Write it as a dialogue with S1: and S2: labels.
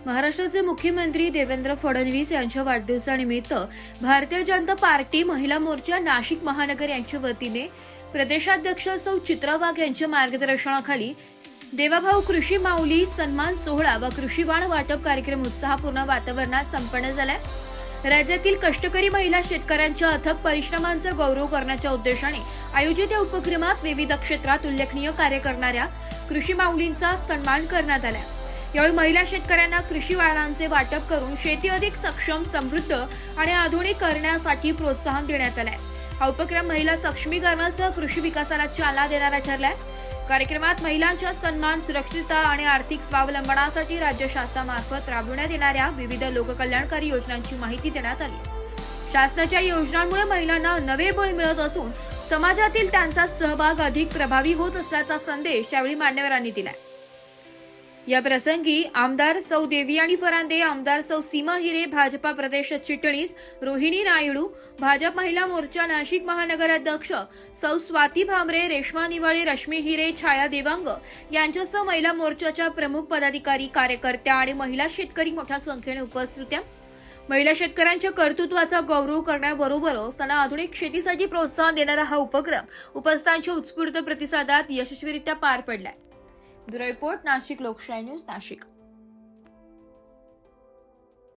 S1: महाराष्ट्राचे मुख्यमंत्री देवेंद्र फडणवीस यांच्या वाढदिवसानिमित्त भारतीय जनता पार्टी महिला मोर्चा नाशिक महानगर यांच्या वतीने प्रदेशाध्यक्ष सौ चित्रा वाघ यांच्या मार्गदर्शनाखाली देवाभाऊ कृषी माऊली सन्मान सोहळा व कृषी वाण वाटप कार्यक्रम उत्साहपूर्ण वातावरणात संपन्न झालाय। राज्यातील कष्टकरी महिला शेतकऱ्यांच्या अथक परिश्रमांचा गौरव करण्याच्या उद्देशाने आयोजित या उपक्रमात विविध क्षेत्रात उल्लेखनीय कार्य करणाऱ्या कृषी माऊलींचा सन्मान करण्यात आला। यावेळी महिला शेतकऱ्यांना कृषी वाणांचे वाटप करून शेती अधिक सक्षम, समृद्ध आणि आधुनिक करण्यासाठी प्रोत्साहन देण्यात आले। हा उपक्रम महिला सक्षमीकरणासह कृषी विकासाला चालना देणारा ठरलाय। कार्यक्रमात महिलांच्या सन्मान, सुरक्षितता आणि आर्थिक स्वावलंबनासाठी राज्य शासनामार्फत राबविण्यात येणाऱ्या विविध लोककल्याणकारी योजनांची माहिती देण्यात आली। शासनाच्या योजनांमुळे महिलांना नवे बळ मिळत असून समाजातील त्यांचा सहभाग अधिक प्रभावी होत असल्याचा संदेश यावेळी मान्यवरांनी दिलाय। या प्रसंगी आमदार सौ देवयानी फरांदे, आमदार सौ सीमा हिरे, भाजपा प्रदेश चिटणीस रोहिणी नायडू, भाजप महिला मोर्चा नाशिक महानगर अध्यक्ष सौ स्वाती भामरे, रेश्मा निवाळे, रश्मी हिरे, छाया देवांग यांच्यासह महिला मोर्चाच्या प्रमुख पदाधिकारी, कार्यकर्त्या आणि महिला शेतकरी मोठ्या संख्येने उपस्थित होत्या। महिला शेतकऱ्यांच्या कर्तृत्वाचा गौरव करण्याबरोबरच त्यांना आधुनिक शेतीसाठी प्रोत्साहन देणारा हा उपक्रम उपस्थितांच्या उत्स्फूर्त प्रतिसादात यशस्वीरित्या पार पडलाय। ब्युरो रिपोर्ट, नाशिक लोकशाही न्यूज, नाशिक।